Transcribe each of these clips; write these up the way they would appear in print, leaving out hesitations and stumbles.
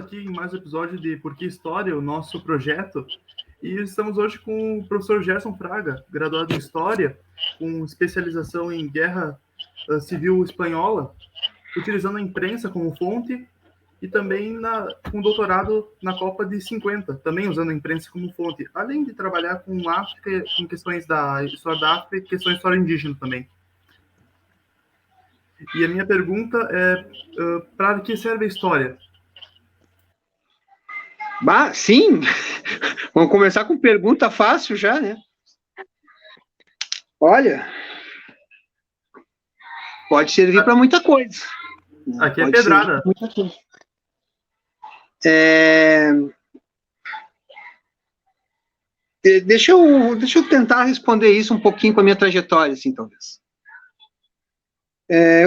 aqui em mais um episódio de Por que História, o nosso projeto. E estamos hoje com o professor Gerson Fraga, graduado em História, com especialização em Guerra Civil Espanhola, utilizando a imprensa como fonte e também com doutorado na Copa de 50, também usando a imprensa como fonte, além de trabalhar com África, com questões da história da África e questões da história indígena também. E a minha pergunta é, para que serve a história? Sim! Vamos começar com pergunta fácil já, né? Olha, pode servir para muita coisa. Aqui é pedrada. Muita coisa. Deixa eu tentar responder isso um pouquinho com a minha trajetória, assim, talvez.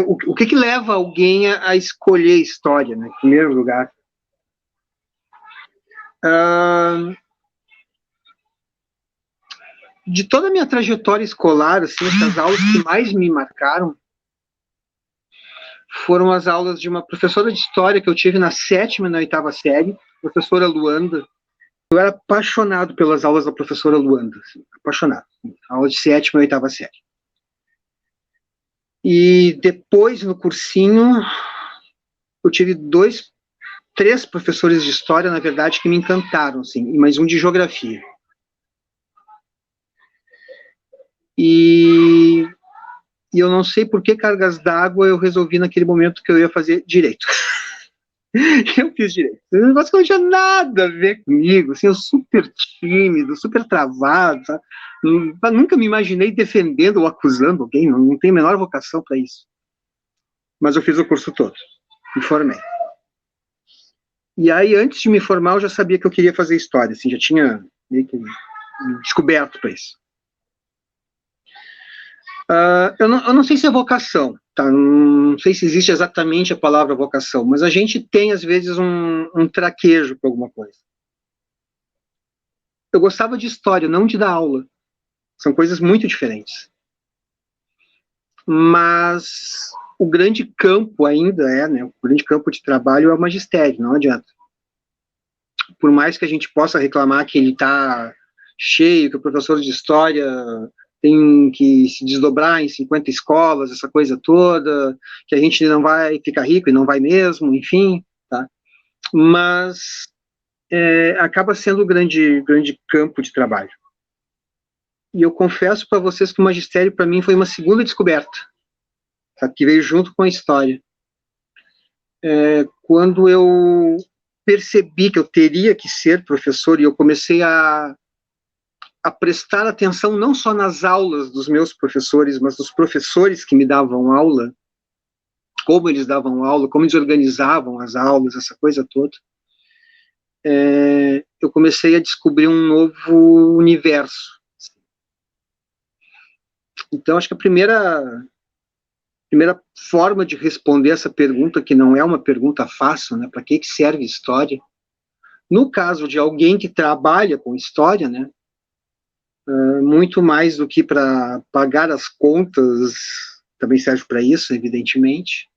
O que leva alguém a escolher história, né, em primeiro lugar? De toda a minha trajetória escolar, assim, as aulas que mais me marcaram foram as aulas de uma professora de história que eu tive na 7ª e na 8ª série, professora Luanda. Eu era apaixonado pelas aulas da professora Luanda, assim, apaixonado. Aula de 7ª e 8ª série. E depois, no cursinho, eu tive 3 professores de história, na verdade, que me encantaram, assim, e mais um de geografia. E eu não sei por que cargas d'água eu resolvi naquele momento que eu ia fazer direito. Eu fiz direito. Um negócio que não tinha nada a ver comigo, assim, eu super tímido, super travado, sabe? Nunca me imaginei defendendo ou acusando alguém, não tenho a menor vocação para isso. Mas eu fiz o curso todo, me formei. E aí, antes de me formar, eu já sabia que eu queria fazer história, assim, já tinha meio que descoberto para isso. Eu não sei se é vocação, tá? Não sei se existe exatamente a palavra vocação, mas a gente tem, às vezes, um traquejo para alguma coisa. Eu gostava de história, não de dar aula. São coisas muito diferentes. Mas o grande campo ainda né? O grande campo de trabalho é o magistério, não adianta. Por mais que a gente possa reclamar que ele está cheio, que o professor de história tem que se desdobrar em 50 escolas, essa coisa toda, que a gente não vai ficar rico e não vai mesmo, enfim, tá? Mas acaba sendo o grande campo de trabalho. E eu confesso para vocês que o magistério, para mim, foi uma segunda descoberta, sabe, que veio junto com a história. Quando eu percebi que eu teria que ser professor, e eu comecei a prestar atenção não só nas aulas dos meus professores, mas dos professores que me davam aula, como eles davam aula, como eles organizavam as aulas, essa coisa toda, eu comecei a descobrir um novo universo. Então, acho que a primeira forma de responder essa pergunta, que não é uma pergunta fácil, né, para que serve história, no caso de alguém que trabalha com história, né, muito mais do que para pagar as contas, também serve para isso, evidentemente,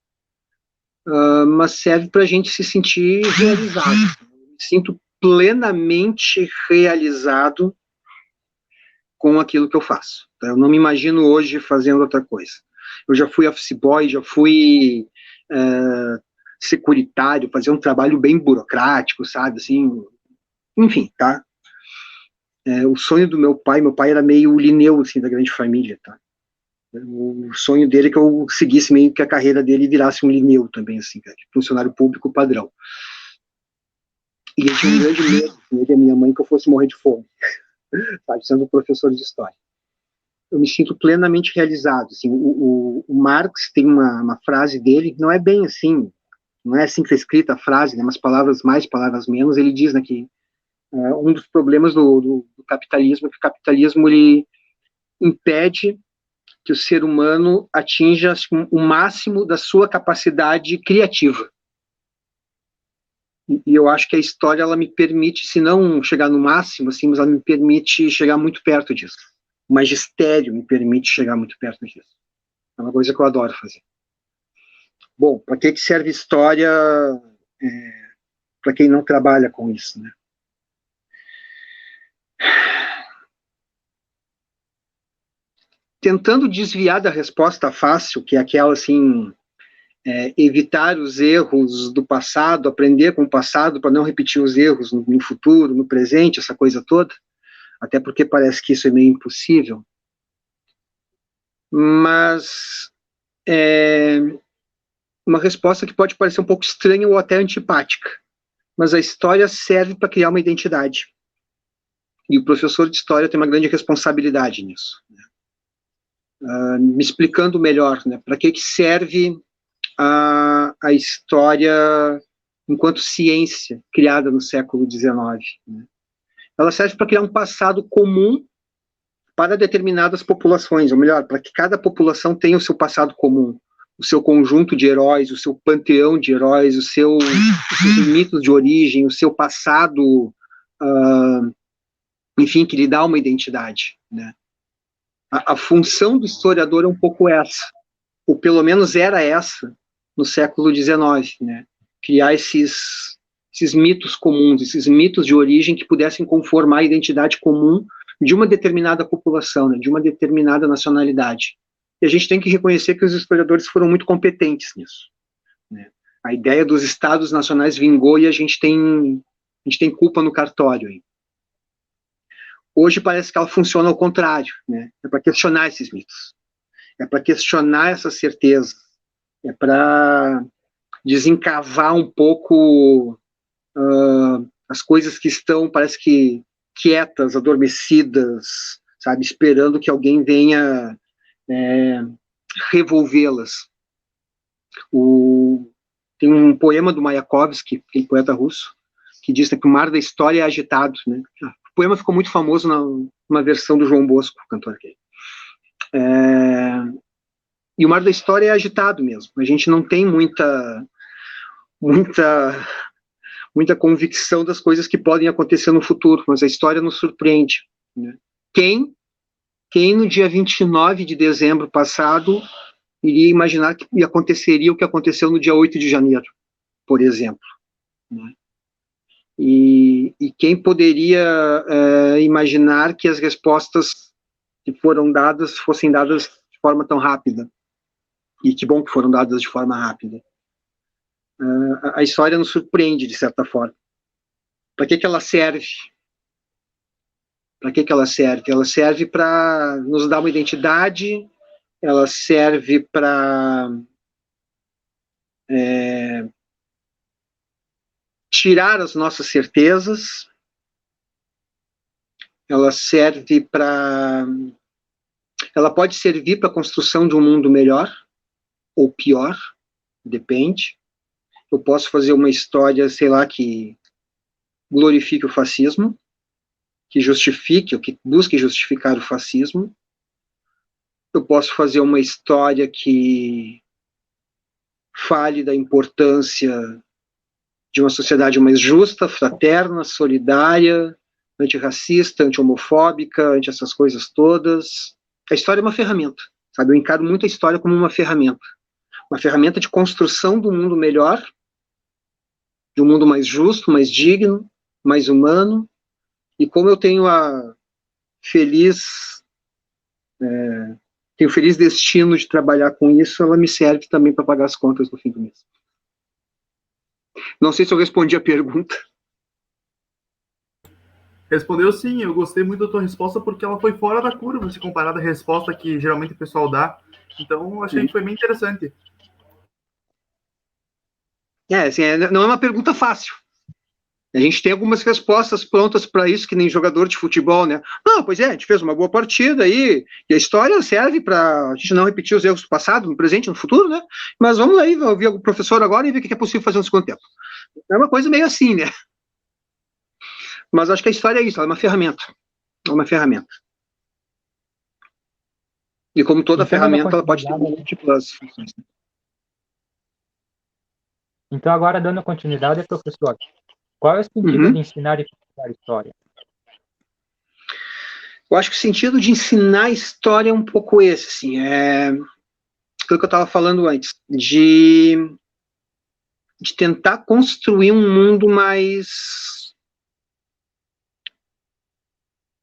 mas serve para a gente se sentir realizado. Eu me sinto plenamente realizado com aquilo que eu faço. Eu não me imagino hoje fazendo outra coisa. Eu já fui office boy, já fui securitário, fazer um trabalho bem burocrático, sabe, assim, enfim, tá? O sonho do meu pai era meio o Linneu, assim, da grande família, tá? O sonho dele é que eu seguisse meio que a carreira dele e virasse um Linneu também, assim, cara, funcionário público padrão. E ele tinha um grande medo, assim, ele e a minha mãe, que eu fosse morrer de fome, sabe, sendo professor de história. Eu me sinto plenamente realizado, assim. O Marx tem uma frase dele, não é bem assim, não é assim que está escrita a frase, né, umas palavras mais, palavras menos, ele diz, né, que um dos problemas do capitalismo é que o capitalismo ele impede que o ser humano atinja o máximo da sua capacidade criativa. E eu acho que a história, ela me permite, se não chegar no máximo, assim, mas ela me permite chegar muito perto disso. O magistério me permite chegar muito perto disso. É uma coisa que eu adoro fazer. Bom, para que serve história? para quem não trabalha com isso, né? Tentando desviar da resposta fácil, que é aquela assim, evitar os erros do passado, aprender com o passado para não repetir os erros no futuro, no presente, essa coisa toda, até porque parece que isso é meio impossível. Mas é uma resposta que pode parecer um pouco estranha ou até antipática, mas a história serve para criar uma identidade. E o professor de história tem uma grande responsabilidade nisso. Me explicando melhor, né, para que serve a história enquanto ciência criada no século XIX. Né? Ela serve para criar um passado comum para determinadas populações, ou melhor, para que cada população tenha o seu passado comum, o seu conjunto de heróis, o seu panteão de heróis, os seus mitos de origem, o seu passado, enfim, que lhe dá uma identidade. Né? A função do historiador é um pouco essa, ou pelo menos era essa, no século XIX, né? Criar esses mitos comuns, esses mitos de origem que pudessem conformar a identidade comum de uma determinada população, né? De uma determinada nacionalidade. E a gente tem que reconhecer que os historiadores foram muito competentes nisso. Né? A ideia dos estados nacionais vingou e a gente tem culpa no cartório. Hein? Hoje parece que ela funciona ao contrário, né? É para questionar esses mitos, é para questionar essa certeza, é para desencavar um pouco as coisas que estão, parece que quietas, adormecidas, sabe, esperando que alguém venha revolvê-las. Tem um poema do Mayakovsky, aquele poeta russo, que diz que o mar da história é agitado. Né? O poema ficou muito famoso numa versão do João Bosco, cantor aquele. E o mar da história é agitado mesmo. A gente não tem muita convicção das coisas que podem acontecer no futuro, mas a história nos surpreende. Né? Quem no dia 29 de dezembro passado iria imaginar que aconteceria o que aconteceu no dia 8 de janeiro, por exemplo. Né? E quem poderia imaginar que as respostas que foram dadas fossem dadas de forma tão rápida? E que bom que foram dadas de forma rápida. A história nos surpreende, de certa forma. Para que ela serve? Para que ela serve? Ela serve para nos dar uma identidade, ela serve para tirar as nossas certezas, ela serve para... Ela pode servir para a construção de um mundo melhor ou pior, depende. Eu posso fazer uma história, sei lá, que glorifique o fascismo, que justifique, ou que busque justificar o fascismo. Eu posso fazer uma história que fale da importância de uma sociedade mais justa, fraterna, solidária, antirracista, anti-homofóbica, anti essas coisas todas. A história é uma ferramenta, sabe? Eu encaro muito a história como uma ferramenta de construção do mundo melhor, de um mundo mais justo, mais digno, mais humano. E como eu tenho feliz destino de trabalhar com isso, ela me serve também para pagar as contas no fim do mês. Não sei se eu respondi a pergunta. Respondeu sim, eu gostei muito da tua resposta porque ela foi fora da curva, se comparada à resposta que geralmente o pessoal dá. Então, achei que foi bem interessante. Assim, não é uma pergunta fácil. A gente tem algumas respostas prontas para isso, que nem jogador de futebol, né? Não, pois é, a gente fez uma boa partida aí, e a história serve para a gente não repetir os erros do passado, no presente, no futuro, né? Mas vamos aí ouvir o professor agora e ver o que é possível fazer no segundo tempo. É uma coisa meio assim, né? Mas acho que a história é isso, ela é uma ferramenta. É uma ferramenta. E como toda então, ferramenta, ela pode ter múltiplas funções. Então, agora, dando continuidade, professor, qual é o sentido de ensinar e contar história? Eu acho que o sentido de ensinar história é um pouco esse, assim, aquilo que eu estava falando antes, de de tentar construir um mundo mais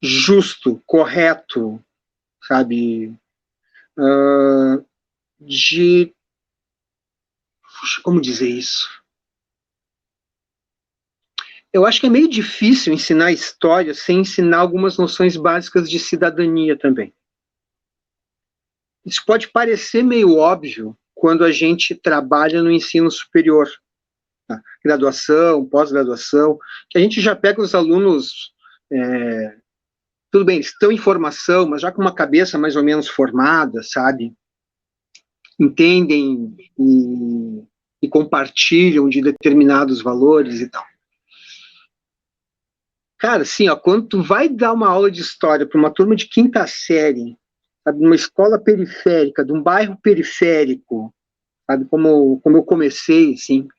justo, correto, sabe? De... Como dizer isso? Eu acho que é meio difícil ensinar história sem ensinar algumas noções básicas de cidadania também. Isso pode parecer meio óbvio quando a gente trabalha no ensino superior, tá? Graduação, pós-graduação, que a gente já pega os alunos, tudo bem, eles estão em formação, mas já com uma cabeça mais ou menos formada, sabe? Entendem e compartilham de determinados valores e tal. Cara, assim, ó, quando tu vai dar uma aula de história para uma turma de 5ª série, sabe, numa escola periférica, de um bairro periférico, sabe, como eu comecei, assim,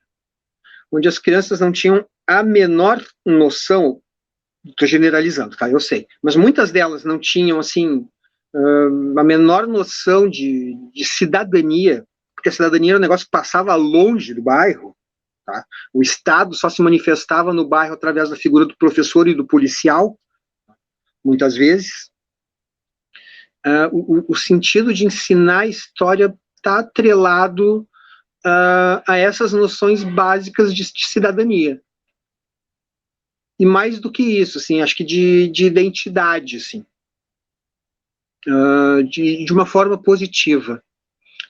onde as crianças não tinham a menor noção, estou generalizando, tá, eu sei, mas muitas delas não tinham, assim, a menor noção de cidadania, porque a cidadania era um negócio que passava longe do bairro, tá? O Estado só se manifestava no bairro através da figura do professor e do policial, muitas vezes. O sentido de ensinar a história está atrelado a essas noções básicas de cidadania. E mais do que isso, assim, acho que de identidade, assim, de uma forma positiva.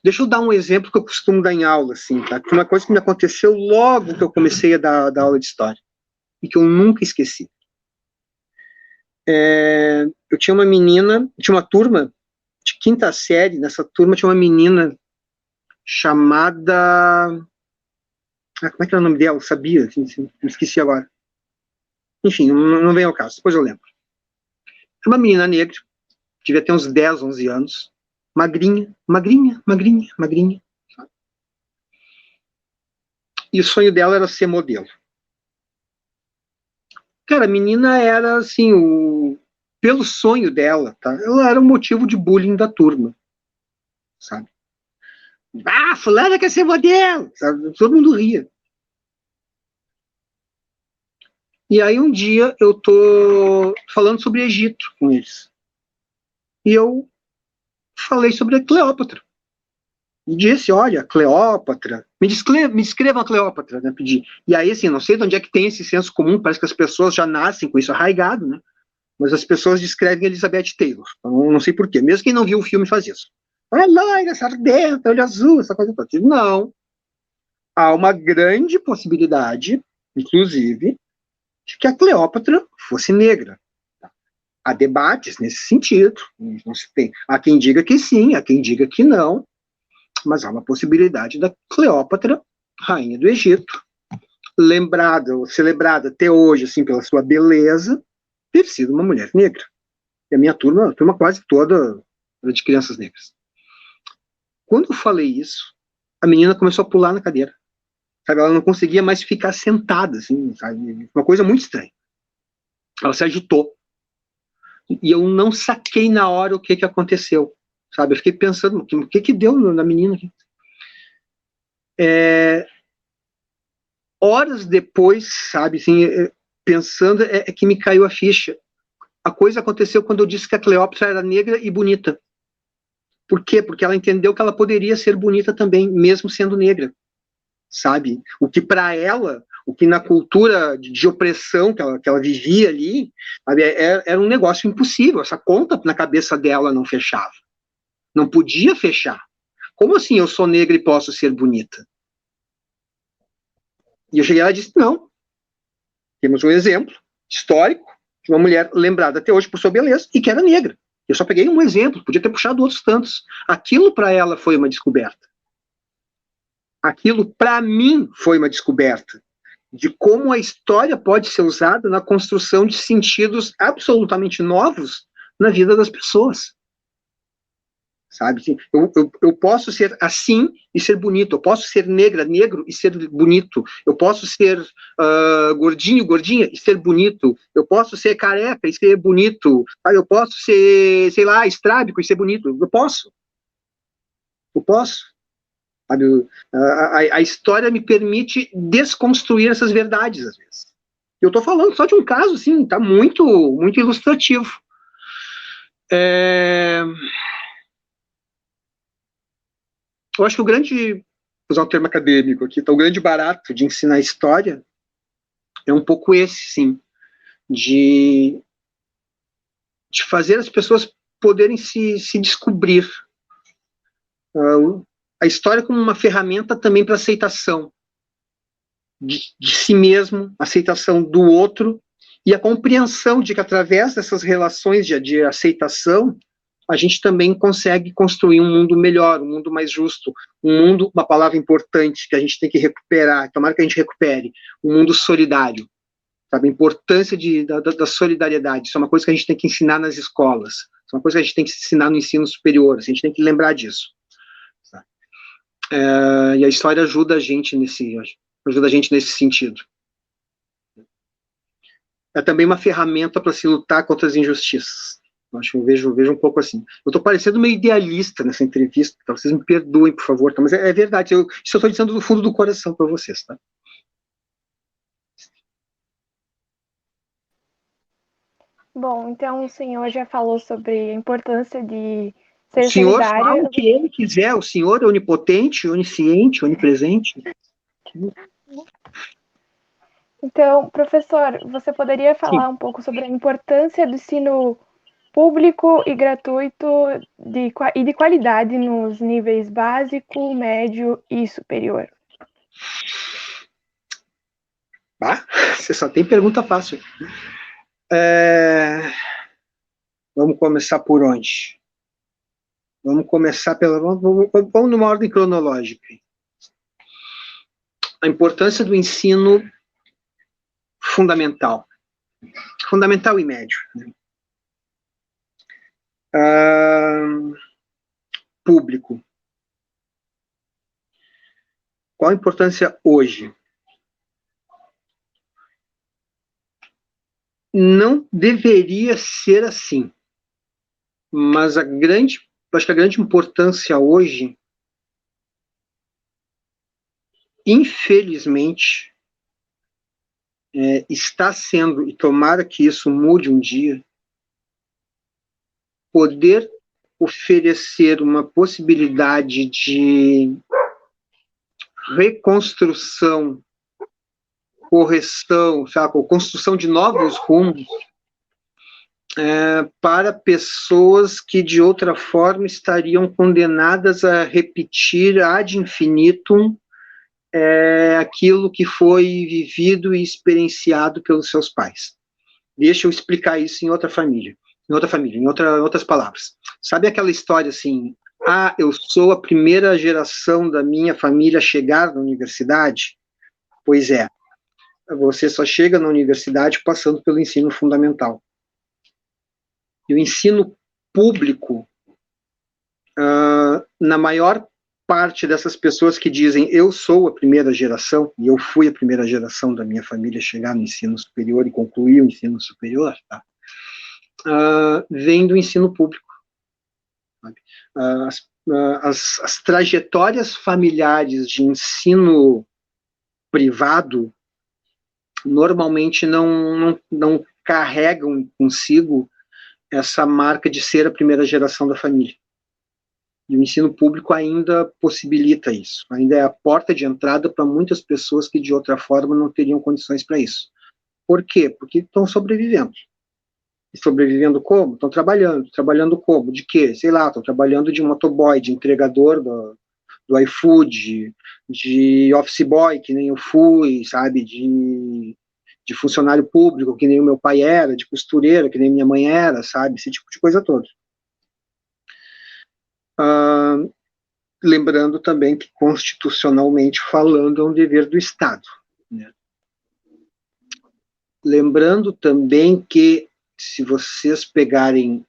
Deixa eu dar um exemplo que eu costumo dar em aula, assim, tá? Que uma coisa que me aconteceu logo que eu comecei a dar aula de história e que eu nunca esqueci. Eu tinha uma menina, tinha uma turma de 5ª série, nessa turma tinha uma menina chamada... como é que era o nome dela? Eu sabia, assim, me esqueci agora. Enfim, não vem ao caso, depois eu lembro. Uma menina negra, devia ter uns 10, 11 anos, magrinha. E o sonho dela era ser modelo. Cara, a menina era, assim, pelo sonho dela, tá? Ela era o motivo de bullying da turma, sabe? Ah, fulana quer ser modelo, sabe? Todo mundo ria. E aí um dia eu tô falando sobre Egito com eles. E eu falei sobre a Cleópatra. E disse, olha, Cleópatra, me descreva a Cleópatra, né, pedi. E aí, assim, não sei de onde é que tem esse senso comum, parece que as pessoas já nascem com isso arraigado, né? Mas as pessoas descrevem Elizabeth Taylor. Então, não sei porquê. Mesmo quem não viu o filme faz isso. É loira, sardenta, olho azul, essa coisa toda. Não. Há uma grande possibilidade, inclusive, de que a Cleópatra fosse negra. Há debates nesse sentido. Não se tem. Há quem diga que sim, há quem diga que não. Mas há uma possibilidade da Cleópatra, rainha do Egito, lembrada ou celebrada até hoje, assim, pela sua beleza, ter sido uma mulher negra. E a turma quase toda era de crianças negras. Quando eu falei isso, a menina começou a pular na cadeira. Sabe, ela não conseguia mais ficar sentada, assim, sabe? Uma coisa muito estranha. Ela se agitou. E eu não saquei na hora o que aconteceu. Sabe, eu fiquei pensando, o que deu na menina aqui? Horas depois, sabe, assim, pensando, é que me caiu a ficha. A coisa aconteceu quando eu disse que a Cleópatra era negra e bonita. Por quê? Porque ela entendeu que ela poderia ser bonita também, mesmo sendo negra. Sabe? O que para ela, o que na cultura de opressão que ela vivia ali, sabe, era um negócio impossível. Essa conta na cabeça dela não fechava. Não podia fechar. Como assim eu sou negra e posso ser bonita? E eu cheguei lá e disse, não. Temos um exemplo histórico de uma mulher lembrada até hoje por sua beleza e que era negra. Eu só peguei um exemplo, podia ter puxado outros tantos. Aquilo para ela foi uma descoberta. Aquilo para mim foi uma descoberta de como a história pode ser usada na construção de sentidos absolutamente novos na vida das pessoas. Sabe? Eu posso ser assim e ser bonito. Eu posso ser negra, negro e ser bonito. Eu posso ser gordinho, gordinha e ser bonito. Eu posso ser careca e ser bonito. Eu posso ser, sei lá, estrábico e ser bonito. Eu posso. Sabe? A história me permite desconstruir essas verdades, às vezes. Eu estou falando só de um caso, assim, tá muito, muito ilustrativo. Eu acho que vou usar um termo acadêmico aqui, o grande barato de ensinar história é um pouco esse, sim, de fazer as pessoas poderem se descobrir. A história como uma ferramenta também para aceitação de si mesmo, aceitação do outro, e a compreensão de que através dessas relações de aceitação, a gente também consegue construir um mundo melhor, um mundo mais justo, um mundo, uma palavra importante que a gente tem que recuperar, tomara que a gente recupere, um mundo solidário, sabe? A importância da solidariedade, isso é uma coisa que a gente tem que ensinar nas escolas, isso é uma coisa que a gente tem que ensinar no ensino superior, a gente tem que lembrar disso. E a história ajuda a gente nesse sentido. É também uma ferramenta para se lutar contra as injustiças. Eu vejo um pouco assim. Eu estou parecendo meio idealista nessa entrevista, tá? Vocês me perdoem, por favor, tá? Mas é verdade, isso eu estou dizendo do fundo do coração para vocês, tá? Bom, então o senhor já falou sobre a importância de ser solidário. O senhor fala o que ele quiser, o senhor é onipotente, onisciente, onipresente. Então, professor, você poderia falar um pouco sobre a importância do ensino público e gratuito e de qualidade nos níveis básico, médio e superior? Você só tem pergunta fácil. Vamos começar por onde? Vamos começar vamos numa ordem cronológica. A importância do ensino fundamental e médio, né? Público. Qual a importância hoje? Não deveria ser assim, mas acho que a grande importância hoje, infelizmente, está sendo, e tomara que isso mude um dia, poder oferecer uma possibilidade de reconstrução, correção, sabe, ou construção de novos rumos para pessoas que de outra forma estariam condenadas a repetir ad infinitum aquilo que foi vivido e experienciado pelos seus pais. Deixa eu explicar isso em outras palavras. Sabe aquela história assim, eu sou a primeira geração da minha família a chegar na universidade? Pois é, você só chega na universidade passando pelo ensino fundamental. E o ensino público, na maior parte dessas pessoas que dizem eu sou a primeira geração, e eu fui a primeira geração da minha família a chegar no ensino superior e concluir o ensino superior, tá? Vem do ensino público. Sabe? As trajetórias familiares de ensino privado normalmente não carregam consigo essa marca de ser a primeira geração da família. E o ensino público ainda possibilita isso, ainda é a porta de entrada para muitas pessoas que de outra forma não teriam condições para isso. Por quê? Porque estão sobrevivendo. E sobrevivendo como? Estão trabalhando. Trabalhando como? De quê? Sei lá, estão trabalhando de motoboy, de entregador do iFood, de office boy, que nem eu fui, sabe, de funcionário público, que nem o meu pai era, de costureira, que nem minha mãe era, sabe, esse tipo de coisa toda. Lembrando também que, constitucionalmente falando, é um dever do Estado, né? Lembrando também que, se vocês pegarem...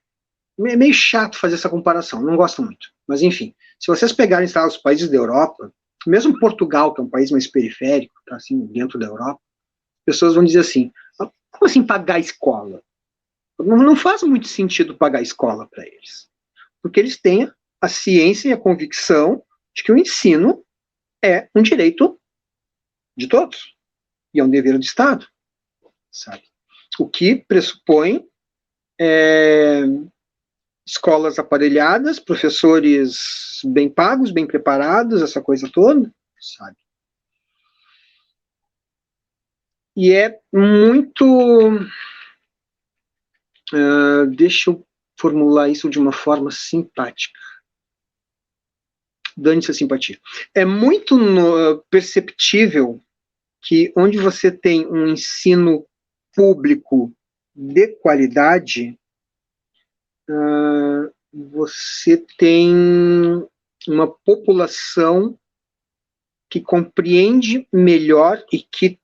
É meio chato fazer essa comparação, não gosto muito, mas enfim, se vocês pegarem os países da Europa, mesmo Portugal, que é um país mais periférico, tá, assim, dentro da Europa, pessoas vão dizer assim, como assim pagar escola? Não faz muito sentido pagar escola para eles, porque eles têm a ciência e a convicção de que o ensino é um direito de todos e é um dever do Estado, sabe? O que pressupõe escolas aparelhadas, professores bem pagos, bem preparados, essa coisa toda, sabe? E é muito... deixa eu formular isso de uma forma simpática. Dane-se a simpatia. É muito perceptível que onde você tem um ensino público de qualidade, você tem uma população que compreende melhor e que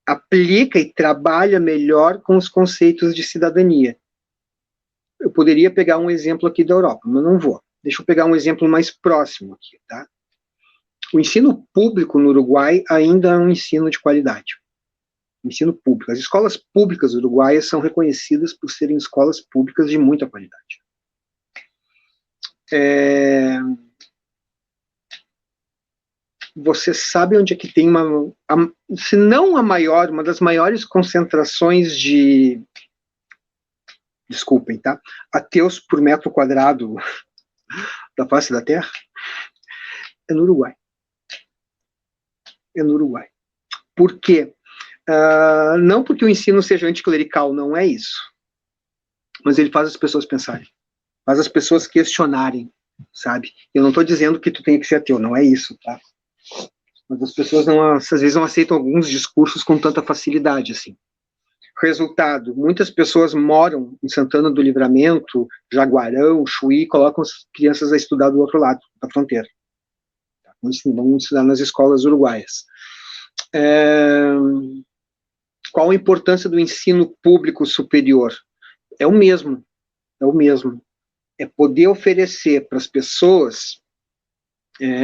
aplica e trabalha melhor com os conceitos de cidadania. Eu poderia pegar um exemplo aqui da Europa, mas não vou. Deixa eu pegar um exemplo mais próximo aqui, tá? O ensino público no Uruguai ainda é um ensino de qualidade. Ensino público. As escolas públicas uruguaias são reconhecidas por serem escolas públicas de muita qualidade. Você sabe onde é que tem se não a maior, uma das maiores concentrações de, desculpem, tá? Ateus por metro quadrado da face da Terra? É no Uruguai. É no Uruguai. Por quê? Não porque o ensino seja anticlerical, não é isso. Mas ele faz as pessoas pensarem. Faz as pessoas questionarem, sabe? Eu não estou dizendo que tu tem que ser ateu, não é isso, tá? Mas as pessoas às vezes não aceitam alguns discursos com tanta facilidade, assim. Resultado, muitas pessoas moram em Santana do Livramento, Jaguarão, Chuí, colocam as crianças a estudar do outro lado da fronteira. Vamos estudar nas escolas uruguaias. Qual a importância do ensino público superior? É o mesmo. É poder oferecer para as pessoas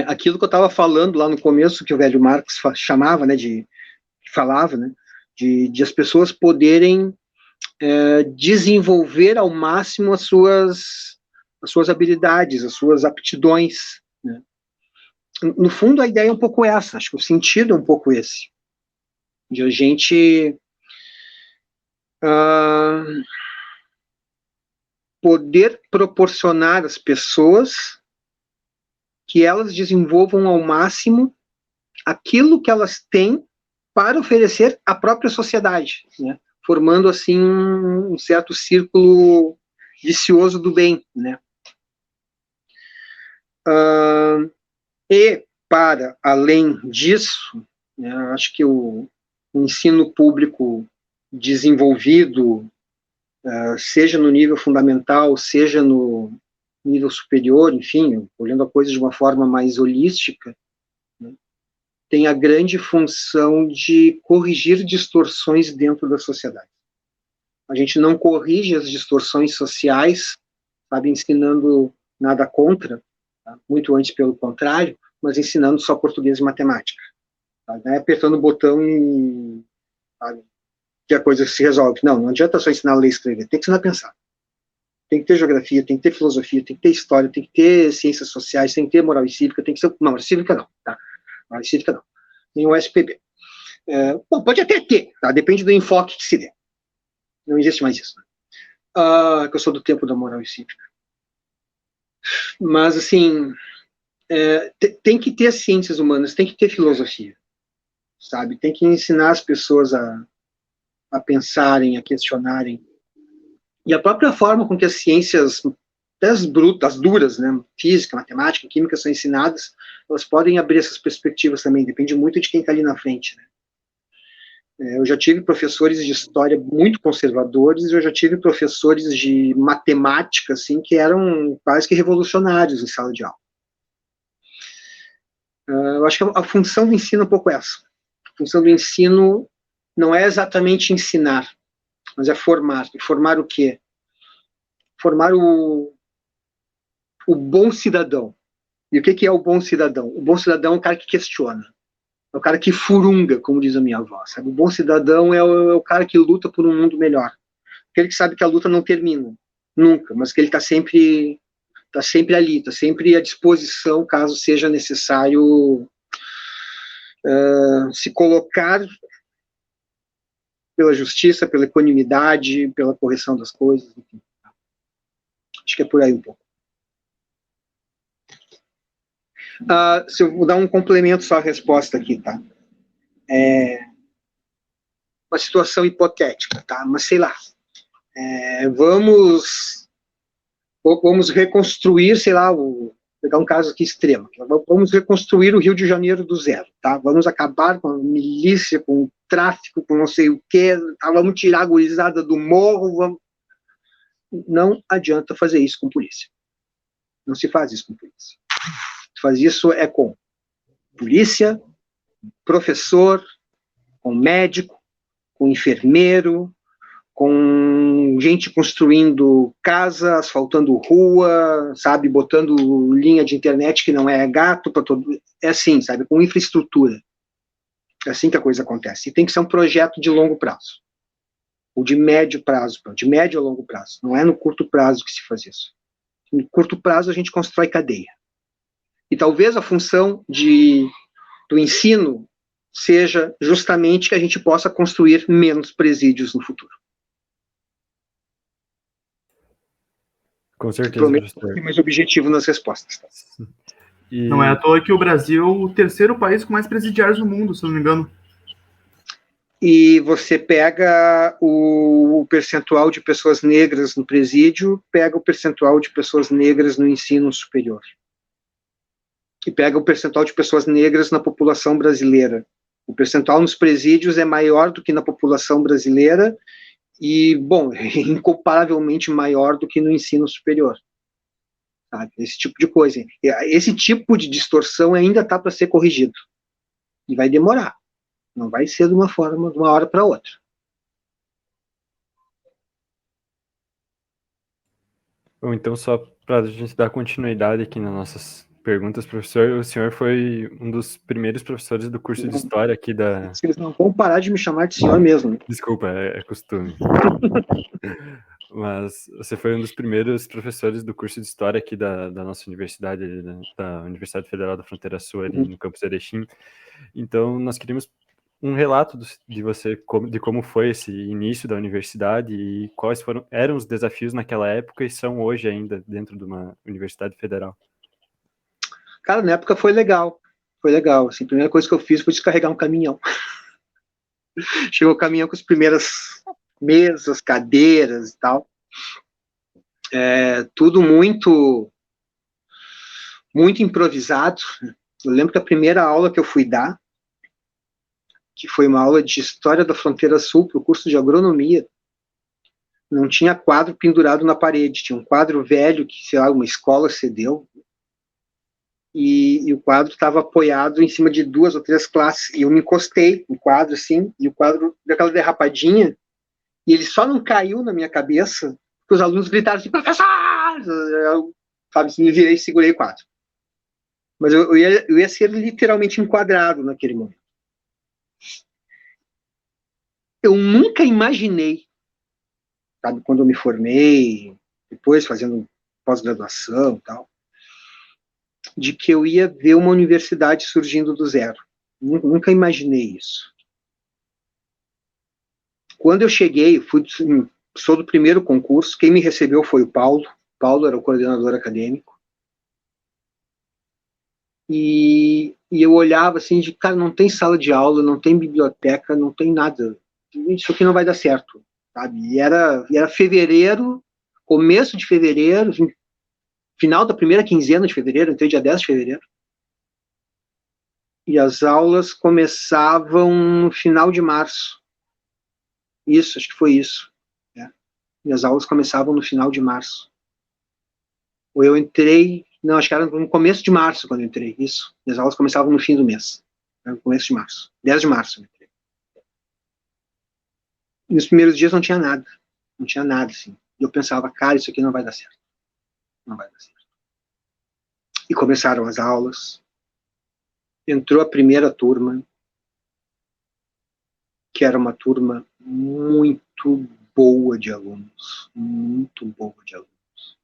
aquilo que eu estava falando lá no começo, que o velho Marx chamava, né, falava, né, de as pessoas poderem desenvolver ao máximo as suas habilidades, as suas aptidões, né. No fundo, a ideia é um pouco essa, acho que o sentido é um pouco esse, de a gente poder proporcionar às pessoas que elas desenvolvam ao máximo aquilo que elas têm para oferecer à própria sociedade, né? Formando assim um certo círculo vicioso do bem, né? E para além disso, né, acho que o ensino público desenvolvido, seja no nível fundamental, seja no nível superior, enfim, olhando a coisa de uma forma mais holística, né, tem a grande função de corrigir distorções dentro da sociedade. A gente não corrige as distorções sociais, sabe, ensinando nada contra, tá? Muito antes pelo contrário, mas ensinando só português e matemática. Tá? Não é apertando o botão e sabe, que a coisa se resolve. Não adianta só ensinar a ler e escrever, tem que ensinar a pensar. Tem que ter geografia, tem que ter filosofia, tem que ter história, tem que ter ciências sociais, tem que ter moral e cívica, tem que ser... Não, moral e cívica não, tá? Moral e cívica não. Nem o SPB. Bom, pode até ter, tá? Depende do enfoque que se dê. Não existe mais isso. Que eu sou do tempo da moral e cívica. Mas, assim, tem que ter ciências humanas, tem que ter filosofia, sabe? Tem que ensinar as pessoas a pensarem, a questionarem. E a própria forma com que as ciências, as duras, né, física, matemática, química, são ensinadas, elas podem abrir essas perspectivas também, depende muito de quem está ali na frente, né? Eu já tive professores de história muito conservadores, eu já tive professores de matemática, assim, que eram quase que revolucionários em sala de aula. Eu acho que a função do ensino é um pouco essa. A função do ensino não é exatamente ensinar, mas é formar. E formar o quê? Formar o bom cidadão. E o que é o bom cidadão? O bom cidadão é o cara que questiona. É o cara que furunga, como diz a minha avó. Sabe? O bom cidadão é o cara que luta por um mundo melhor. Aquele que sabe que a luta não termina, nunca, mas que ele está sempre está sempre ali, está sempre à disposição, caso seja necessário se colocar pela justiça, pela equanimidade, pela correção das coisas, enfim. Acho que é por aí um pouco. Se eu vou dar um complemento só à resposta aqui, tá? Uma situação hipotética, tá? Mas sei lá, vamos reconstruir, sei lá, pegar um caso aqui extremo, vamos reconstruir o Rio de Janeiro do zero, tá? Vamos acabar com a milícia, com o tráfico, com não sei o quê, tá? Vamos tirar a gurizada do morro, Não adianta fazer isso com polícia. Não se faz isso com polícia. Se faz isso com polícia, professor, com médico, com enfermeiro, com gente construindo casa, asfaltando rua, sabe, botando linha de internet que não é gato para todo. É assim, sabe, com infraestrutura. É assim que a coisa acontece. E tem que ser um projeto de longo prazo. Ou de médio prazo, de médio a longo prazo. Não é no curto prazo que se faz isso. No curto prazo a gente constrói cadeia. E talvez a função do ensino seja justamente que a gente possa construir menos presídios no futuro. Com certeza, professor. Mais objetivo nas respostas. Tá? Não é à toa que o Brasil é o terceiro país com mais presidiários no mundo, se não me engano. E você pega o percentual de pessoas negras no presídio, pega o percentual de pessoas negras no ensino superior. E pega o percentual de pessoas negras na população brasileira. O percentual nos presídios é maior do que na população brasileira e, bom, incomparavelmente maior do que no ensino superior. Sabe? Esse tipo de coisa. Esse tipo de distorção ainda está para ser corrigido. E vai demorar. Não vai ser de uma hora para outra. Bom, então, só para a gente dar continuidade aqui nas nossas perguntas, professor, o senhor foi um dos primeiros professores do curso de História aqui da... Vocês não vão parar de me chamar de senhor mesmo. Né? Desculpa, é costume. Mas você foi um dos primeiros professores do curso de História aqui da nossa universidade, da Universidade Federal da Fronteira Sul, ali no campus Erechim. Então, nós queríamos um relato de você, de como foi esse início da universidade e quais eram os desafios naquela época e são hoje ainda dentro de uma universidade federal. Cara, na época foi legal. Foi legal. Assim, a primeira coisa que eu fiz foi descarregar um caminhão. Chegou o caminhão com as primeiras mesas, cadeiras e tal. Tudo muito improvisado. Eu lembro que a primeira aula que eu fui dar, que foi uma aula de História da Fronteira Sul para o curso de Agronomia, não tinha quadro pendurado na parede, tinha um quadro velho que, sei lá, uma escola cedeu, e o quadro estava apoiado em cima de 2 ou 3 classes, e eu me encostei no quadro, assim, e o quadro deu aquela derrapadinha, e ele só não caiu na minha cabeça, porque os alunos gritaram assim, professor! Eu, sabe, me virei e segurei o quadro. Mas eu ia ser literalmente enquadrado naquele momento. Eu nunca imaginei, sabe, quando eu me formei, depois fazendo pós-graduação e tal, de que eu ia ver uma universidade surgindo do zero. Nunca imaginei isso. Quando eu cheguei, sou do primeiro concurso, quem me recebeu foi o Paulo. Paulo era o coordenador acadêmico. E eu olhava assim, de cara, não tem sala de aula, não tem biblioteca, não tem nada. Isso aqui não vai dar certo, sabe? E era fevereiro, começo de fevereiro, final da primeira quinzena de fevereiro, entrei dia 10 de fevereiro. E as aulas começavam no final de março. Isso, acho que foi isso. Né? E as aulas começavam no final de março. Ou eu entrei, não, acho que era no começo de março quando eu entrei, isso. E as aulas começavam no fim do mês. No começo de março. 10 de março eu entrei. E nos primeiros dias não tinha nada. Não tinha nada, assim. E eu pensava, cara, isso aqui não vai dar certo. Não vai dar certo. E começaram as aulas. Entrou a primeira turma, que era uma turma muito boa de alunos. Muito boa de alunos.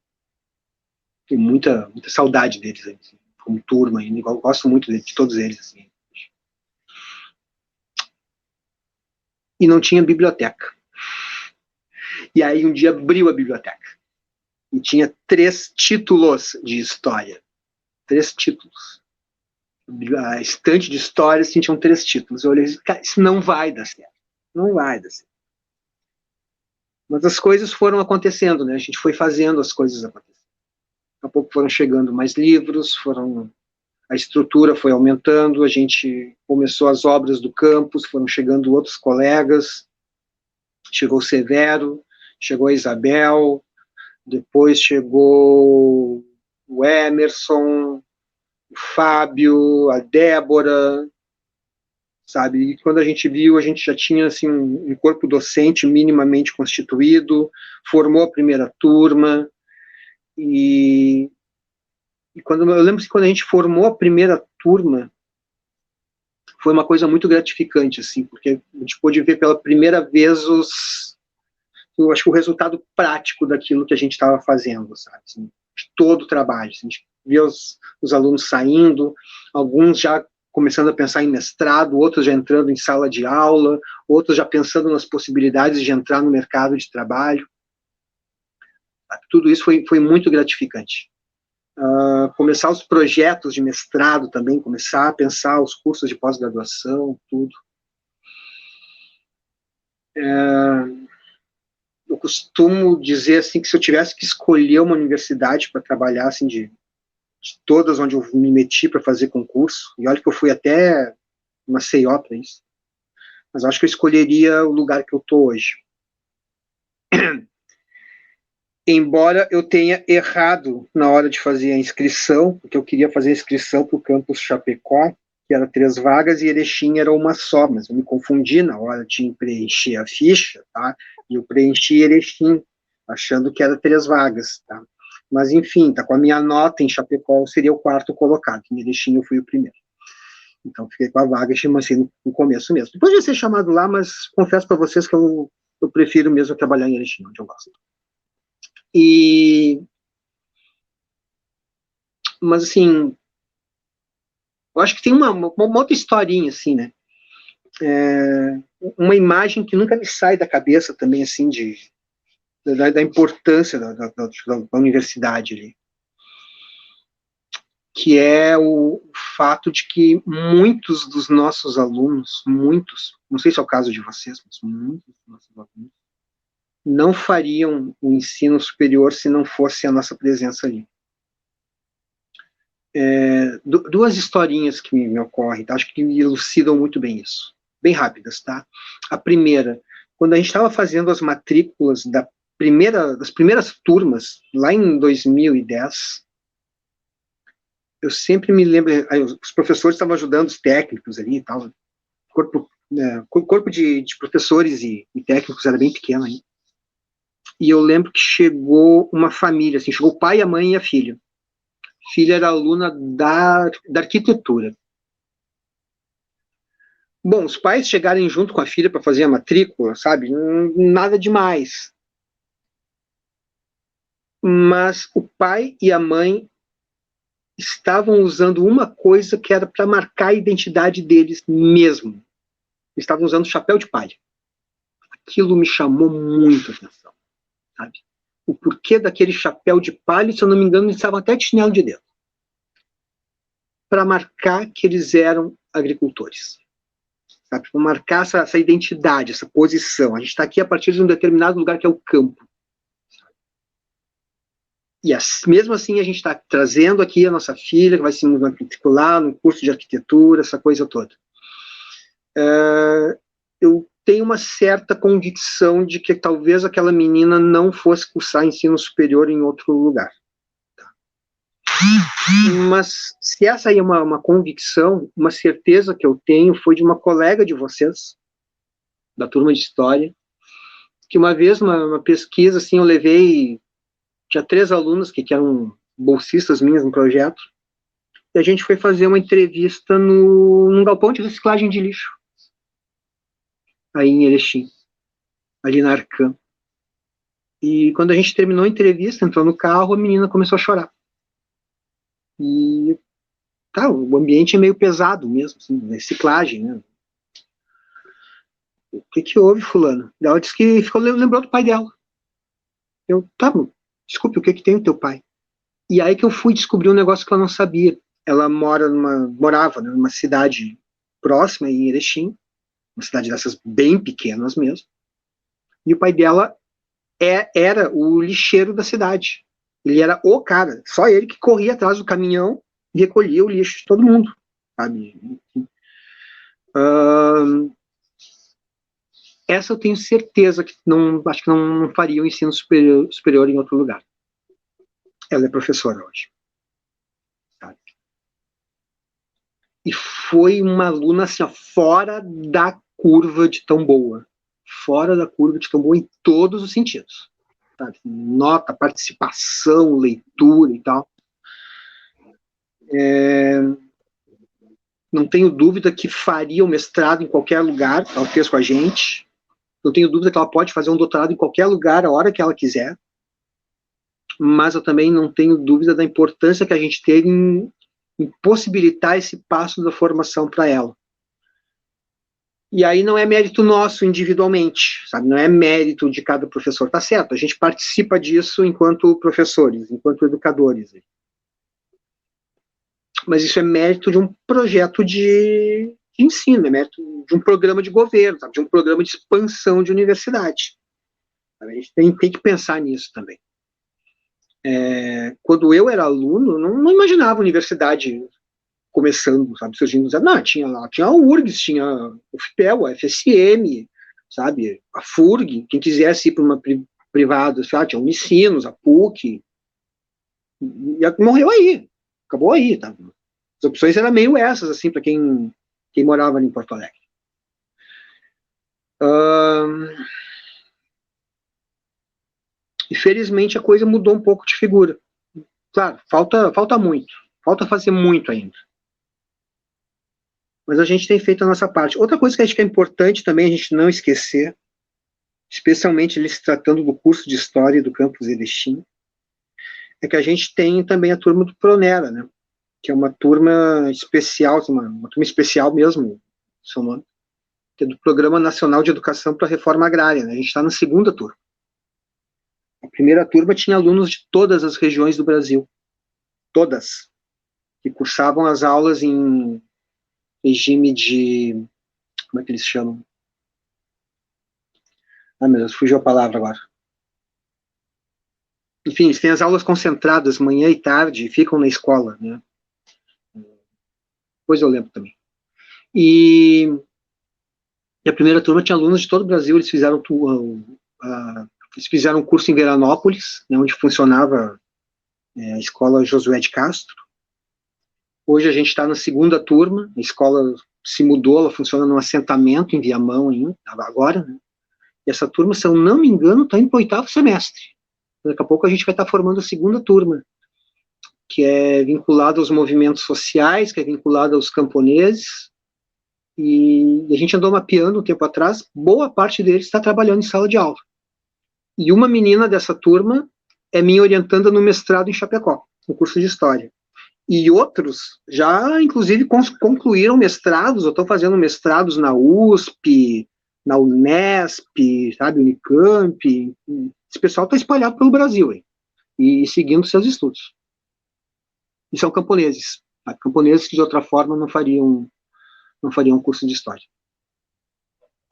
tenho muita saudade deles, assim, como turma, e gosto muito de todos eles. Assim. E não tinha biblioteca. E aí um dia abriu a biblioteca. E tinha 3 títulos de história. 3 títulos. A estante de histórias tinham 3 títulos. Eu olhei e disse, cara, isso não vai dar certo. Não vai dar certo. Mas as coisas foram acontecendo, né? A gente foi fazendo as coisas acontecer. Daqui a pouco foram chegando mais livros, a estrutura foi aumentando, a gente começou as obras do campus, foram chegando outros colegas, chegou o Severo, chegou a Isabel, depois chegou o Emerson, o Fábio, a Débora, sabe? E quando a gente viu, a gente já tinha assim, um corpo docente minimamente constituído, formou a primeira turma, e eu lembro que quando a gente formou a primeira turma, foi uma coisa muito gratificante, assim, porque a gente pôde ver pela primeira vez eu acho que o resultado prático daquilo que a gente estava fazendo, sabe? Assim, de todo o trabalho. Assim, a gente via os alunos saindo, alguns já começando a pensar em mestrado, outros já entrando em sala de aula, outros já pensando nas possibilidades de entrar no mercado de trabalho. Tudo isso foi muito gratificante. Começar os projetos de mestrado também, começar a pensar os cursos de pós-graduação, tudo. Eu costumo dizer assim que se eu tivesse que escolher uma universidade para trabalhar assim de todas onde eu me meti para fazer concurso, e olha que eu fui até Maceió para isso, mas acho que eu escolheria o lugar que eu estou hoje. Embora eu tenha errado na hora de fazer a inscrição, porque eu queria fazer a inscrição para o campus Chapecó, que era 3 vagas, e Erechim era uma só, mas eu me confundi na hora de preencher a ficha, tá? E eu preenchi Erechim, achando que era 3 vagas, tá? Mas, enfim, tá com a minha nota em Chapecó, eu seria o 4º colocado, em Erechim eu fui o primeiro. Então, fiquei com a vaga e chamei assim no começo mesmo. Depois de ser chamado lá, mas confesso para vocês que eu prefiro mesmo trabalhar em Erechim, onde eu gosto. Mas, assim, eu acho que tem uma outra historinha, assim, né? Uma imagem que nunca me sai da cabeça também, assim, da importância da universidade ali, que é o fato de que muitos dos nossos alunos, não sei se é o caso de vocês, mas muitos dos nossos alunos não fariam o ensino superior se não fosse a nossa presença ali. 2 historinhas que me ocorrem, tá? Acho que elucidam muito bem isso. Bem rápidas, tá? A primeira, quando a gente estava fazendo as matrículas das primeiras turmas, lá em 2010, eu sempre me lembro, os professores estavam ajudando os técnicos ali e tal, o corpo de professores e técnicos era bem pequeno aí. E eu lembro que chegou uma família, assim, chegou o pai, a mãe e a filha. A filha era aluna da arquitetura. Bom, os pais chegarem junto com a filha para fazer a matrícula, sabe? Nada demais. Mas o pai e a mãe estavam usando uma coisa que era para marcar a identidade deles mesmo. Estavam usando chapéu de palha. Aquilo me chamou muito a atenção, sabe? O porquê daquele chapéu de palha, se eu não me engano, eles estavam até de chinelo de dedo. Para marcar que eles eram agricultores. Sabe? Para marcar essa identidade, essa posição. A gente está aqui a partir de um determinado lugar que é o campo. E mesmo assim a gente está trazendo aqui a nossa filha, que vai se matricular no curso de arquitetura, essa coisa toda. Eu tenho uma certa convicção de que talvez aquela menina não fosse cursar ensino superior em outro lugar. Tá? Mas se essa aí é uma convicção, uma certeza que eu tenho foi de uma colega de vocês, da turma de História, que uma vez, uma pesquisa, assim, eu levei... Tinha 3 alunos que eram bolsistas minhas no projeto, e a gente foi fazer uma entrevista num galpão de reciclagem de lixo, aí em Erechim, ali na Arcam. E quando a gente terminou a entrevista, entrou no carro, a menina começou a chorar. E tá, o ambiente é meio pesado mesmo, assim, reciclagem, né? O que houve, fulano? Ela disse que lembrou do pai dela. Eu, tá, desculpe, o que tem o teu pai? E aí que eu fui descobrir um negócio que eu não sabia. Ela morava, né, numa cidade próxima, em Erechim, uma cidade dessas bem pequenas mesmo. E o pai dela era o lixeiro da cidade. Ele era o cara, só ele que corria atrás do caminhão e recolhia o lixo de todo mundo, sabe? Essa eu tenho certeza que acho que não faria o ensino superior em outro lugar. Ela é professora hoje. Sabe? E foi uma aluna assim, ó, fora da curva de tão boa. Fora da curva de tão boa em todos os sentidos. Sabe? Nota, participação, leitura e tal. Não tenho dúvida que faria o mestrado em qualquer lugar, ela fez com a gente. Não tenho dúvida que ela pode fazer um doutorado em qualquer lugar, a hora que ela quiser. Mas eu também não tenho dúvida da importância que a gente teve em possibilitar esse passo da formação para ela. E aí não é mérito nosso individualmente, sabe? Não é mérito de cada professor, tá certo? A gente participa disso enquanto professores, enquanto educadores. Mas isso é mérito de um projeto de ensino, é mérito de um programa de governo, sabe? De um programa de expansão de universidade. A gente tem que pensar nisso também. Quando eu era aluno, não imaginava a universidade começando, sabe, surgindo. Não, tinha a URGS, tinha o FPEL, a FSM, sabe, a FURG, quem quisesse ir para uma privada, sabe, tinha a Unicinos, a PUC, e morreu aí, acabou aí, tá? As opções eram meio essas, assim, para quem morava ali em Porto Alegre. E felizmente a coisa mudou um pouco de figura. Claro, falta muito, falta fazer muito ainda. Mas a gente tem feito a nossa parte. Outra coisa que acho que é importante também a gente não esquecer, especialmente ele se tratando do curso de História do Campus Erechim, é que a gente tem também a turma do Pronera, né? Que é uma turma especial, uma turma especial mesmo, seu nome, que é do Programa Nacional de Educação para a Reforma Agrária, né? A gente está na segunda turma. A primeira turma tinha alunos de todas as regiões do Brasil, todas, que cursavam as aulas em regime de, como é que eles chamam? Ah, meu Deus, fugiu a palavra agora. Enfim, eles têm as aulas concentradas manhã e tarde e ficam na escola, né? Depois eu lembro também. E a primeira turma tinha alunos de todo o Brasil, eles fizeram um curso em Veranópolis, né, onde funcionava a escola Josué de Castro. Hoje a gente está na segunda turma, a escola se mudou, ela funciona num assentamento em Viamão ainda, agora, né? E essa turma, se eu não me engano, está indo para o 8º semestre. Daqui a pouco a gente vai estar formando a segunda turma, que é vinculada aos movimentos sociais, que é vinculada aos camponeses, e a gente andou mapeando um tempo atrás, boa parte deles está trabalhando em sala de aula. E uma menina dessa turma é minha orientanda no mestrado em Chapecó, no curso de História. E outros já, inclusive, concluíram mestrados, ou estão fazendo mestrados na USP, na Unesp, sabe, Unicamp. Esse pessoal está espalhado pelo Brasil, hein, e seguindo seus estudos. E são camponeses, tá? Camponeses que de outra forma não fariam curso de História.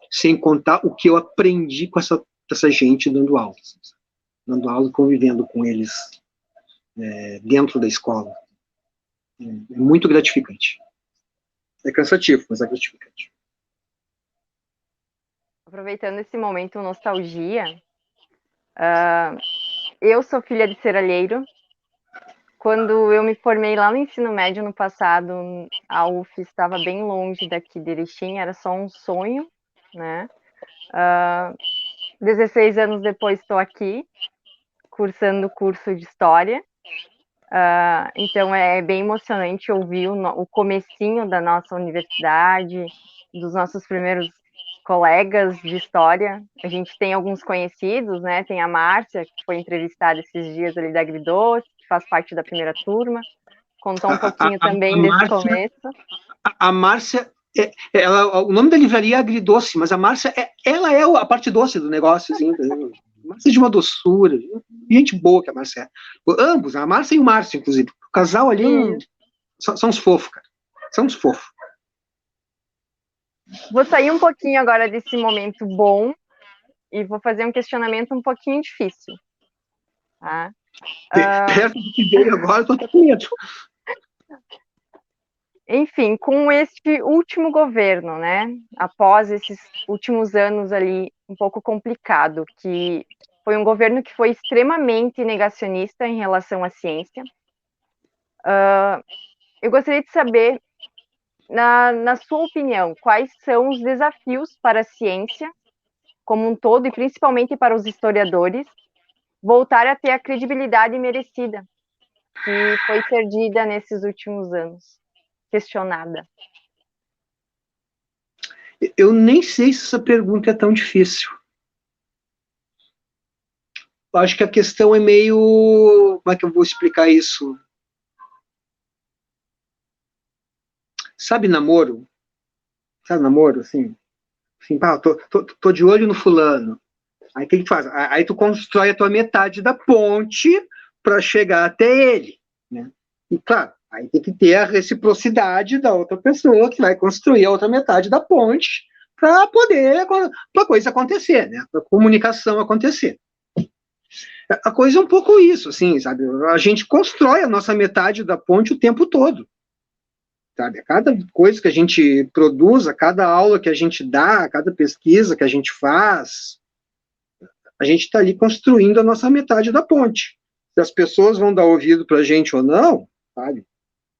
Sem contar o que eu aprendi com essa gente dando aula e convivendo com eles dentro da escola. É muito gratificante. É cansativo, mas é gratificante. Aproveitando esse momento nostalgia, eu sou filha de serralheiro. Quando eu me formei lá no ensino médio no passado, a UF estava bem longe daqui de Erechim, era só um sonho, né? 16 anos depois estou aqui, cursando o curso de História. Então é bem emocionante ouvir o comecinho da nossa universidade, dos nossos primeiros colegas de história. A gente tem alguns conhecidos, né? Tem a Márcia, que foi entrevistada esses dias ali da Agridoce, que faz parte da primeira turma, contou um pouquinho também desse começo. A Márcia, o nome da livraria é Agridoce, mas a Márcia, ela é a parte doce do negócio, assim, Márcia de uma doçura, gente boa que a Márcia é. Ambos, a Márcia e o Márcio, inclusive. O casal ali são uns fofos, cara. São uns fofos. Vou sair um pouquinho agora desse momento bom e vou fazer um questionamento um pouquinho difícil. Tá? Perto do que veio agora, eu tô até com medo. Enfim, com este último governo, né, após esses últimos anos ali um pouco complicado, que foi um governo que foi extremamente negacionista em relação à ciência, eu gostaria de saber, na sua opinião, quais são os desafios para a ciência como um todo, e principalmente para os historiadores, voltar a ter a credibilidade merecida, que foi perdida nesses últimos anos. Questionada. Eu nem sei se essa pergunta é tão difícil. Eu acho que a questão é meio... Como é que eu vou explicar isso? Sabe namoro? Sabe namoro, assim? Pá, tô de olho no fulano. Aí o que tu faz? Aí tu constrói a tua metade da ponte para chegar até ele, né? E claro, aí tem que ter a reciprocidade da outra pessoa que vai construir a outra metade da ponte para poder a coisa acontecer, né? Para a comunicação acontecer. A coisa é um pouco isso, assim, sabe? A gente constrói a nossa metade da ponte o tempo todo. Sabe? A cada coisa que a gente produz, a cada aula que a gente dá, a cada pesquisa que a gente faz, a gente está ali construindo a nossa metade da ponte. Se as pessoas vão dar ouvido para a gente ou não, sabe?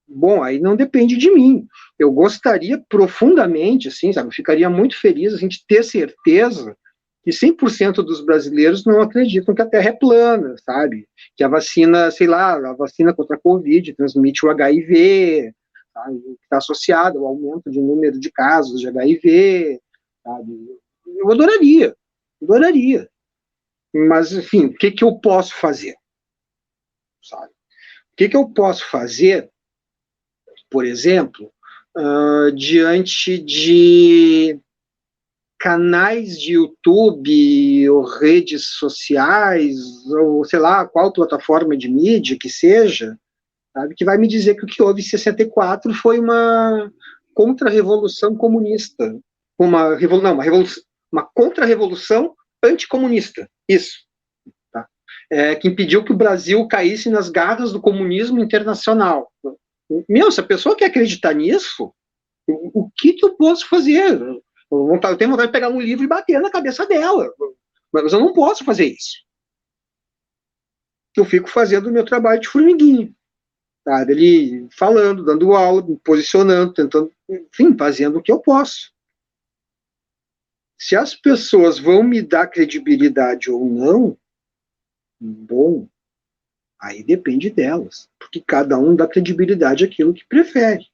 Bom, aí não depende de mim. Eu gostaria profundamente, assim, sabe? Eu ficaria muito feliz a gente ter certeza que 100% dos brasileiros não acreditam que a Terra é plana, sabe? Que a vacina, sei lá, a vacina contra a Covid transmite o HIV, sabe? Que está associado ao aumento de número de casos de HIV, sabe? Eu adoraria. Mas, enfim, o que eu posso fazer? Sabe? O que eu posso fazer, por exemplo, diante de canais de YouTube ou redes sociais, ou sei lá, qual plataforma de mídia que seja, sabe, que vai me dizer que o que houve em 64 foi uma contra-revolução comunista, uma contra-revolução anticomunista, isso, tá? Que impediu que o Brasil caísse nas garras do comunismo internacional. Meu, se a pessoa quer acreditar nisso, o que eu posso fazer? Eu tenho vontade de pegar um livro e bater na cabeça dela, mas eu não posso fazer isso. Eu fico fazendo o meu trabalho de formiguinha, sabe? Ali falando, dando aula, me posicionando, tentando, enfim, fazendo o que eu posso. Se as pessoas vão me dar credibilidade ou não, bom, aí depende delas, porque cada um dá credibilidade àquilo que prefere,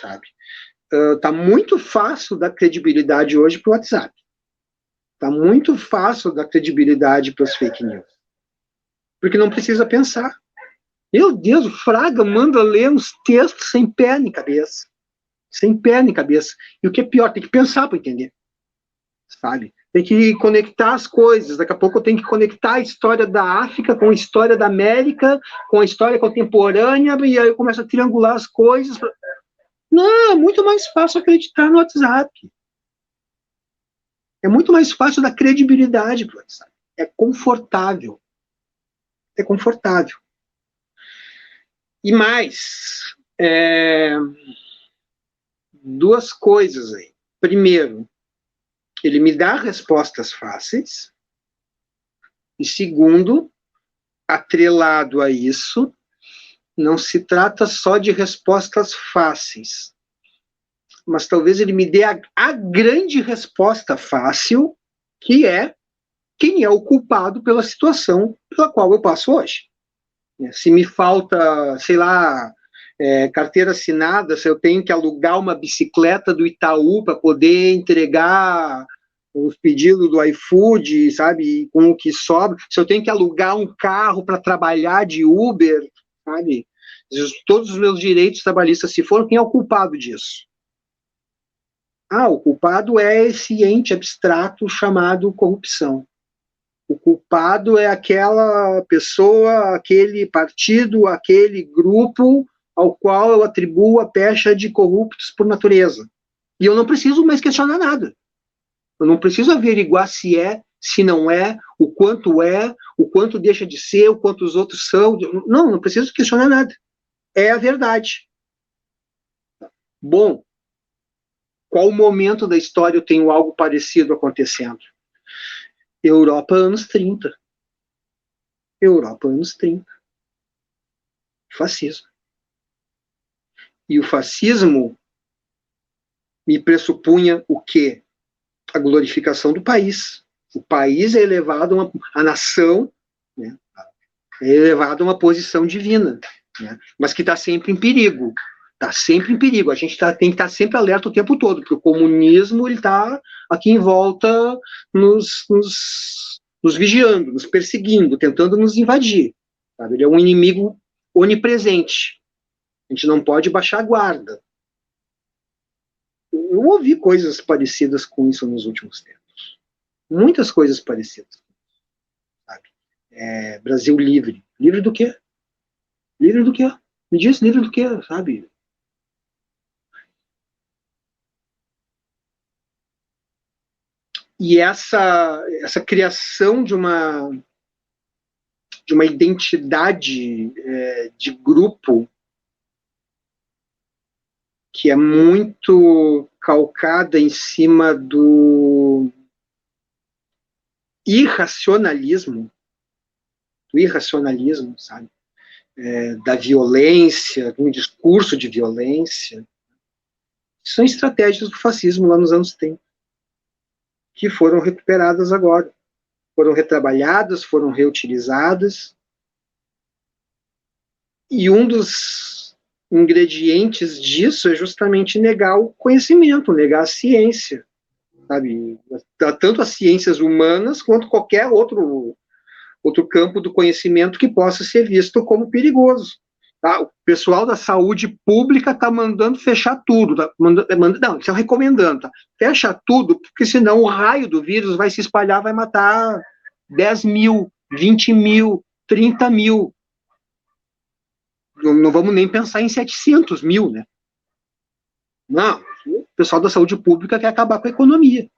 sabe? Tá muito fácil dar credibilidade hoje para o WhatsApp. Tá muito fácil dar credibilidade para as fake news. Porque não precisa pensar. Meu Deus, o Fraga manda ler uns textos sem pé nem cabeça. Sem pé nem cabeça. E o que é pior, tem que pensar para entender. Sabe? Tem que conectar as coisas. Daqui a pouco eu tenho que conectar a história da África com a história da América, com a história contemporânea, e aí eu começo a triangular as coisas. Não, é muito mais fácil acreditar no WhatsApp. É muito mais fácil dar credibilidade para o WhatsApp. É confortável. É confortável. E mais, duas coisas aí. Primeiro, ele me dá respostas fáceis. E segundo, atrelado a isso, não se trata só de respostas fáceis, mas talvez ele me dê a grande resposta fácil, que é quem é o culpado pela situação pela qual eu passo hoje. Se me falta, sei lá, carteira assinada, se eu tenho que alugar uma bicicleta do Itaú para poder entregar os pedidos do iFood, sabe, com o que sobra, se eu tenho que alugar um carro para trabalhar de Uber, sabe, Todos os meus direitos trabalhistas se foram, quem é o culpado disso? O culpado é esse ente abstrato chamado corrupção. O culpado é aquela pessoa, aquele partido, aquele grupo ao qual eu atribuo a pecha de corruptos por natureza. E eu não preciso mais questionar nada. Eu não preciso averiguar se é, se não é, o quanto deixa de ser, o quanto os outros são. Não preciso questionar nada. É a verdade. Bom, qual momento da história eu tenho algo parecido acontecendo? Europa, anos 30. Europa, anos 30. Fascismo. E o fascismo me pressupunha o quê? A glorificação do país. O país é elevado, a nação, né, é elevado a uma posição divina, né, mas que está sempre em perigo. Está sempre em perigo. A gente tem que estar sempre alerta o tempo todo, porque o comunismo está aqui em volta nos vigiando, nos perseguindo, tentando nos invadir. Sabe? Ele é um inimigo onipresente. A gente não pode baixar a guarda. Eu ouvi coisas parecidas com isso nos últimos tempos. Muitas coisas parecidas. Sabe? Brasil livre. Livre do quê? Livre do quê? Me diz, livre do quê? Sabe? E essa criação de uma identidade de grupo que é muito calcada em cima do irracionalismo, sabe? Da violência, um discurso de violência. São estratégias do fascismo lá nos anos 30, que foram recuperadas agora. Foram retrabalhadas, foram reutilizadas. E um dos ingredientes disso é justamente negar o conhecimento, negar a ciência, sabe? Tanto as ciências humanas quanto qualquer outro campo do conhecimento que possa ser visto como perigoso. Tá? O pessoal da saúde pública está mandando fechar tudo, não, estão recomendando, tá? Fecha tudo, porque senão o raio do vírus vai se espalhar, vai matar 10 mil, 20 mil, 30 mil. Não vamos nem pensar em 700 mil, né? Não, o pessoal da saúde pública quer acabar com a economia.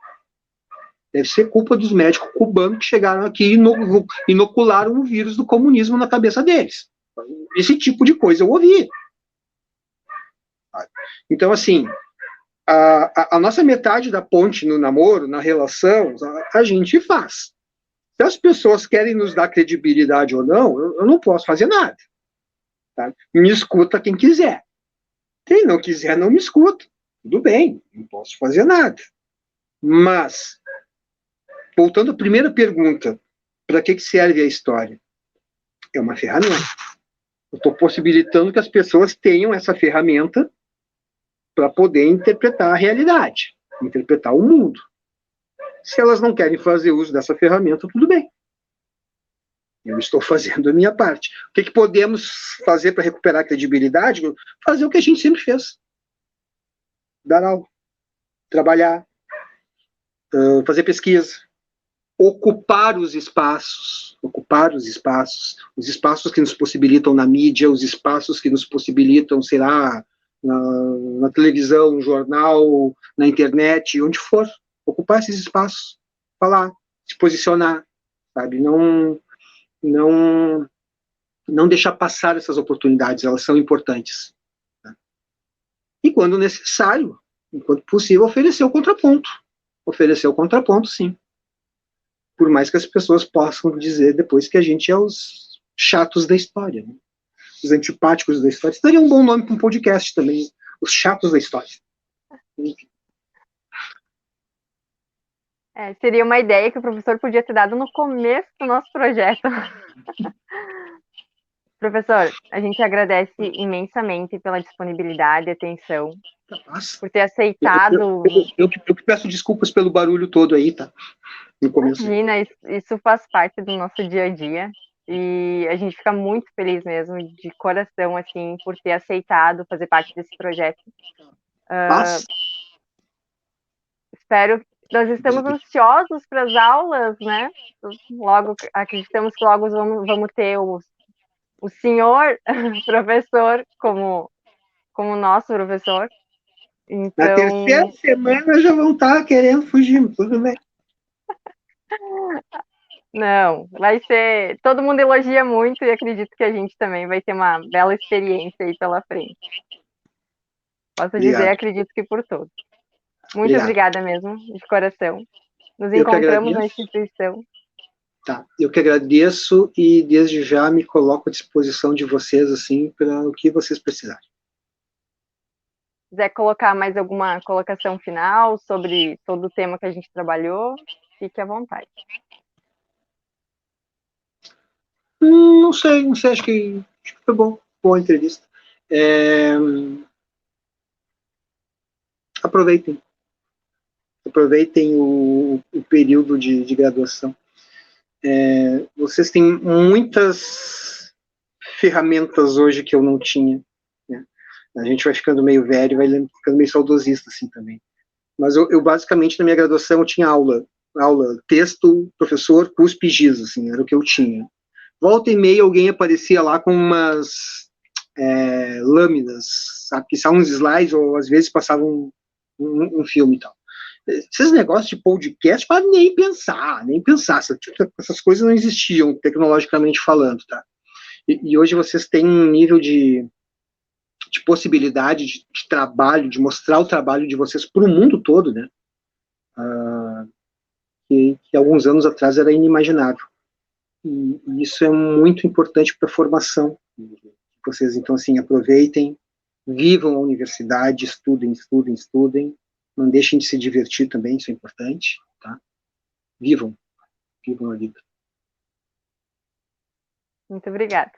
Deve ser culpa dos médicos cubanos que chegaram aqui e inocularam o vírus do comunismo na cabeça deles. Esse tipo de coisa eu ouvi. Então, assim, a nossa metade da ponte no namoro, na relação, a gente faz. Se as pessoas querem nos dar credibilidade ou não, eu não posso fazer nada. Tá? Me escuta quem quiser. Quem não quiser, não me escuta. Tudo bem, não posso fazer nada. Mas, voltando à primeira pergunta, para que serve a história? É uma ferramenta. Eu estou possibilitando que as pessoas tenham essa ferramenta para poder interpretar a realidade, interpretar o mundo. Se elas não querem fazer uso dessa ferramenta, tudo bem. Eu estou fazendo a minha parte. O que podemos fazer para recuperar a credibilidade? Fazer o que a gente sempre fez. Dar aula, trabalhar, fazer pesquisa, ocupar os espaços, os espaços que nos possibilitam na mídia, os espaços que nos possibilitam, sei lá, na televisão, no jornal, na internet, onde for, ocupar esses espaços, falar, se posicionar, sabe? Não deixar passar essas oportunidades, elas são importantes. Né? E quando necessário, enquanto possível, oferecer o contraponto. Oferecer o contraponto, sim. Por mais que as pessoas possam dizer depois que a gente é os chatos da história, né? Os antipáticos da história. Seria um bom nome para um podcast também, os chatos da história. Seria uma ideia que o professor podia ter dado no começo do nosso projeto. Professor, a gente agradece imensamente pela disponibilidade e atenção, por ter aceitado... Eu que peço desculpas pelo barulho todo aí, tá? No começo. Imagina, isso faz parte do nosso dia a dia. E a gente fica muito feliz mesmo, de coração, assim, por ter aceitado fazer parte desse projeto. Mas, Espero, nós estamos ansiosos para as aulas, né? Logo, acreditamos que logo vamos ter o senhor professor como nosso professor. na Então, terceira semana já vão estar querendo fugir, tudo bem. não, vai ser. Todo mundo elogia muito e acredito que a gente também vai ter uma bela experiência aí pela frente. Posso dizer, Obrigado. acredito que por todos. Muito Obrigado. obrigada mesmo, de coração. Nos Eu que encontramos na agradeço. instituição. Tá, eu que agradeço e desde já me coloco à disposição de vocês, assim, para o que vocês precisarem. Quiser colocar mais alguma colocação final sobre todo o tema que a gente trabalhou, fique à vontade. Não sei, acho que foi bom, boa entrevista. Aproveitem o período de graduação. Vocês têm muitas ferramentas hoje que eu não tinha, né? A gente vai ficando meio velho, vai ficando meio saudosista assim também. Mas eu basicamente na minha graduação eu tinha aula, texto, professor, cuspe e giz, assim, era o que eu tinha. Volta e meia alguém aparecia lá com umas lâminas, sabe, que são uns slides ou às vezes passavam um filme e tal. Esses negócios de podcast, para nem pensar, essas coisas não existiam tecnologicamente falando, tá? E hoje vocês têm um nível de possibilidade de trabalho, de mostrar o trabalho de vocês para o mundo todo, né? Que alguns anos atrás era inimaginável. E isso é muito importante para a formação. Vocês, então, assim, aproveitem, vivam a universidade, estudem, não deixem de se divertir também, isso é importante, tá? Vivam a vida. Muito obrigada.